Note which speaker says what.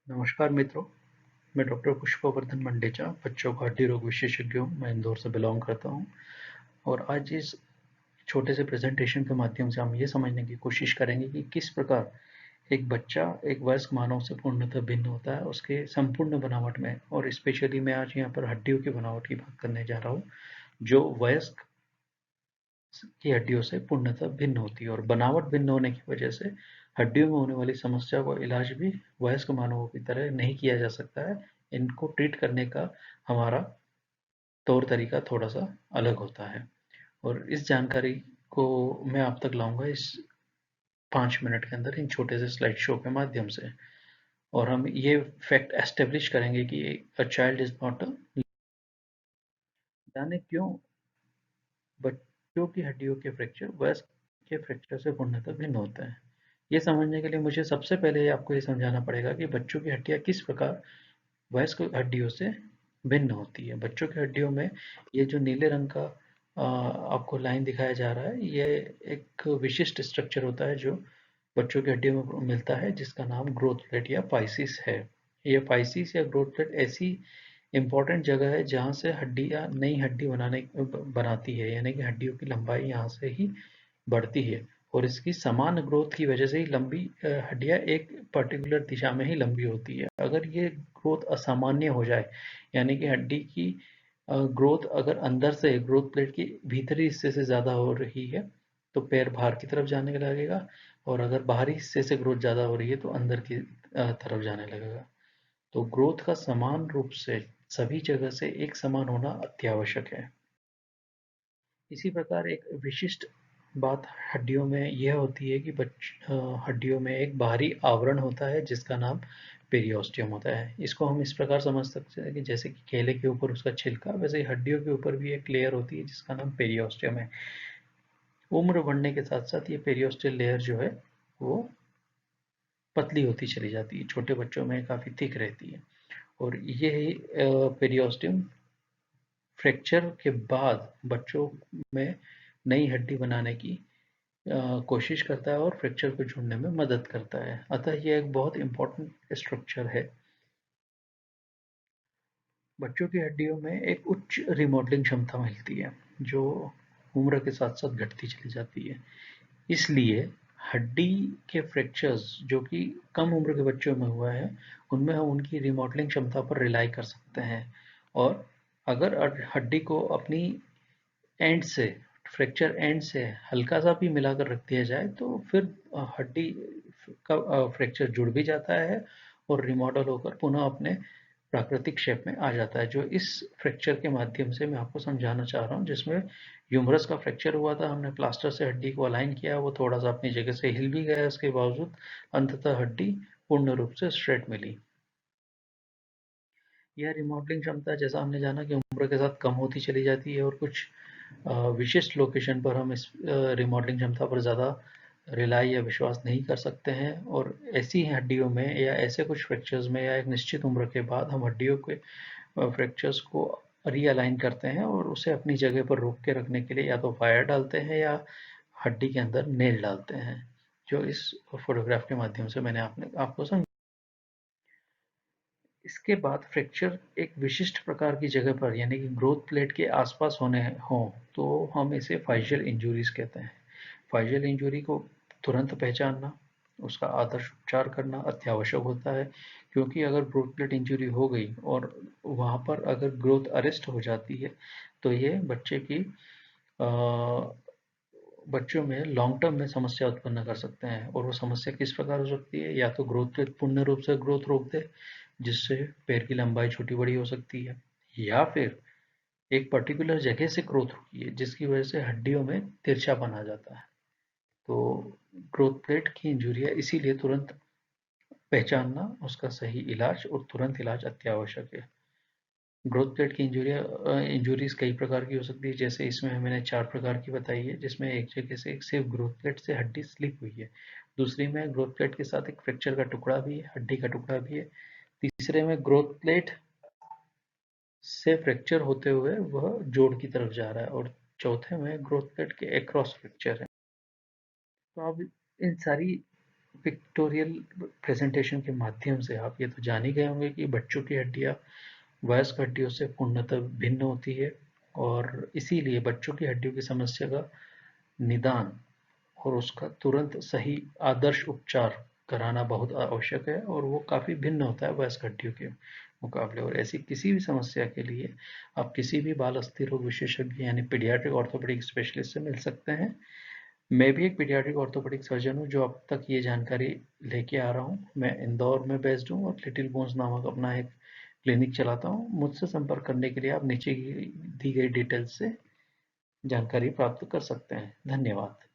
Speaker 1: नमस्कार मित्रों, मैं डॉक्टर पुष्पवर्धन मंडेचा, बच्चों का हड्डी रोग विशेषज्ञ हूँ। मैं इंदौर से बिलोंग करता हूँ और आज इस छोटे से प्रेजेंटेशन के माध्यम से हम ये समझने की कोशिश करेंगे कि किस प्रकार एक बच्चा एक वयस्क मानव से पूर्णतः भिन्न होता है, उसके संपूर्ण बनावट में। और स्पेशली मैं आज यहाँ पर हड्डियों की बनावट की बात करने जा रहा हूँ, जो वयस्क की हड्डियों से पूर्णतः भिन्न होती है। और बनावट भिन्न होने की वजह से हड्डियों में होने वाली समस्या का इलाज भी वयस्क मानवों की तरह नहीं किया जा सकता है। इनको ट्रीट करने का हमारा तौर तरीका थोड़ा सा अलग होता है और इस जानकारी को मैं आप तक लाऊंगा इस 5 मिनट के अंदर, इन छोटे से स्लाइड शो के माध्यम से। और हम ये फैक्ट एस्टेब्लिश करेंगे कि a child is not a, जाने क्यों बच्चों की हड्डियों के फ्रैक्चर वयस्क के फ्रैक्चर से पूर्णतः भिन्न होते हैं। ये समझने के लिए मुझे सबसे पहले आपको ये समझाना पड़ेगा कि बच्चों की हड्डियां किस प्रकार वयस्क हड्डियों से भिन्न होती है। बच्चों की हड्डियों में ये जो नीले रंग का आपको लाइन दिखाया जा रहा है, ये एक विशिष्ट स्ट्रक्चर होता है जो बच्चों की हड्डियों में मिलता है, जिसका नाम ग्रोथ प्लेट या फाइसिस है। ये फाइसिस या ग्रोथ प्लेट ऐसी इंपॉर्टेंट जगह है जहाँ से हड्डियाँ नई हड्डी बनाती है, यानी कि हड्डियों की लंबाई यहाँ से ही बढ़ती है। और इसकी समान ग्रोथ की वजह से ही लंबी हड्डियाँ एक पर्टिकुलर दिशा में ही लंबी होती है। अगर ये ग्रोथ असामान्य हो जाए, यानी कि हड्डी की ग्रोथ अगर अंदर से ग्रोथ प्लेट के भीतरी हिस्से से ज़्यादा हो रही है तो पैर बाहर की तरफ जाने लगेगा, और अगर बाहरी हिस्से से ग्रोथ ज़्यादा हो रही है तो अंदर की तरफ जाने लगेगा। तो ग्रोथ का समान रूप से सभी जगह से एक समान होना अत्यावश्यक है। इसी प्रकार एक विशिष्ट बात हड्डियों में यह होती है कि हड्डियों में एक बाहरी आवरण होता है जिसका नाम पेरियोस्टियम होता है। इसको हम इस प्रकार समझ सकते हैं कि जैसे कि केले के ऊपर उसका छिलका, वैसे ही हड्डियों के ऊपर भी एक लेयर होती है जिसका नाम पेरियोस्टियम है। उम्र बढ़ने के साथ साथ ये पेरियोस्टियल लेयर जो है वो पतली होती चली जाती है, छोटे बच्चों में काफ़ी थिक रहती है। और यही पेरियोस्टियम फ्रैक्चर के बाद बच्चों में नई हड्डी बनाने की कोशिश करता है और फ्रैक्चर को जोड़ने में मदद करता है। अतः यह एक बहुत इंपॉर्टेंट स्ट्रक्चर है। बच्चों की हड्डियों में एक उच्च रिमॉडलिंग क्षमता मिलती है जो उम्र के साथ साथ घटती चली जाती है। इसलिए हड्डी के फ्रैक्चर्स जो कि कम उम्र के बच्चों में हुआ है, उनमें हम उनकी रिमॉडलिंग क्षमता पर रिलाई कर सकते हैं। और अगर हड्डी को अपनी एंड से फ्रैक्चर एंड से हल्का सा भी मिलाकर रख दिया जाए तो फिर हड्डी का फ्रैक्चर जुड़ भी जाता है और रिमॉडल होकर पुनः अपने प्राकृतिक शेप में आ जाता है, जो इस फ्रैक्चर के माध्यम से मैं आपको समझाना चाह रहा हूँ। जिसमें ह्यूमरस का फ्रैक्चर हुआ था, हमने प्लास्टर से हड्डी को अलाइन किया, वो थोड़ा सा अपनी जगह से हिल भी गया, इसके बावजूद अंततः हड्डी पूर्ण रूप से स्ट्रेट मिली। यह रिमॉडलिंग क्षमता, जैसा हमने जाना, कि उम्र के साथ कम होती चली जाती है और कुछ विशिष्ट लोकेशन पर हम इस रिमॉडलिंग क्षमता पर ज़्यादा रिलाई या विश्वास नहीं कर सकते हैं। और ऐसी हड्डियों में या ऐसे कुछ फ्रैक्चर्स में या एक निश्चित उम्र के बाद हम हड्डियों के फ्रैक्चर्स को रीअलाइन करते हैं और उसे अपनी जगह पर रोक के रखने के लिए या तो वायर डालते हैं या हड्डी के अंदर नेल डालते हैं, जो इस फोटोग्राफ के माध्यम से मैंने आपको समझा। इसके बाद फ्रैक्चर एक विशिष्ट प्रकार की जगह पर, यानी कि ग्रोथ प्लेट के आसपास होने हों तो हम इसे फाइशियल इंजुरीज कहते हैं। फाइशियल इंजुरी को तुरंत पहचानना, उसका आदर्श उपचार करना अत्यावश्यक होता है, क्योंकि अगर ग्रोथ प्लेट इंजुरी हो गई और वहाँ पर अगर ग्रोथ अरेस्ट हो जाती है तो ये बच्चों में लॉन्ग टर्म में समस्या उत्पन्न कर सकते हैं। और वो समस्या किस प्रकार हो सकती है? या तो ग्रोथ प्लेट पूर्ण रूप से ग्रोथ रोक दे, जिससे पैर की लंबाई छोटी बड़ी हो सकती है, या फिर एक पर्टिकुलर जगह से ग्रोथ रुकी है जिसकी वजह से हड्डियों में तिरछापन आ जाता है। तो ग्रोथ प्लेट की इंजुरियां इसीलिए तुरंत पहचानना, उसका सही इलाज और तुरंत इलाज अत्यावश्यक है। ग्रोथ प्लेट की इंजुरीज कई प्रकार की हो सकती है, जैसे इसमें मैंने 4 प्रकार की बताई है, जिसमें एक जगह से एक सिर्फ ग्रोथ प्लेट से हड्डी स्लिप हुई है, दूसरी में ग्रोथ प्लेट के साथ एक फ्रैक्चर का टुकड़ा भी है, हड्डी का टुकड़ा भी है, तीसरे में ग्रोथ प्लेट से फ्रैक्चर होते हुए वह जोड़ की तरफ जा रहा है, और चौथे में ग्रोथ प्लेट के एक्रॉस फ्रैक्चर है। तो अब इन सारी पिक्टोरियल प्रेजेंटेशन के माध्यम से आप ये तो जान ही गए होंगे कि बच्चों की हड्डियां वयस्क हड्डियों से पूर्णतः भिन्न होती है और इसीलिए बच्चों की हड्डियों की समस्या का निदान और उसका तुरंत सही आदर्श उपचार कराना बहुत आवश्यक है और वो काफ़ी भिन्न होता है वयस्क हड्डियों के मुकाबले। और ऐसी किसी भी समस्या के लिए आप किसी भी बाल अस्थि रोग विशेषज्ञ यानी पीडियाट्रिक ऑर्थोपेडिक स्पेशलिस्ट से मिल सकते हैं। मैं भी एक पीडियाट्रिक ऑर्थोपेडिक सर्जन हूँ जो अब तक ये जानकारी लेके आ रहा हूँ। मैं इंदौर में बेस्ड हूँ और लिटिल बोन्स नामक अपना एक क्लिनिक चलाता हूँ। मुझसे संपर्क करने के लिए आप नीचे दी गई डिटेल्स से जानकारी प्राप्त कर सकते हैं। धन्यवाद।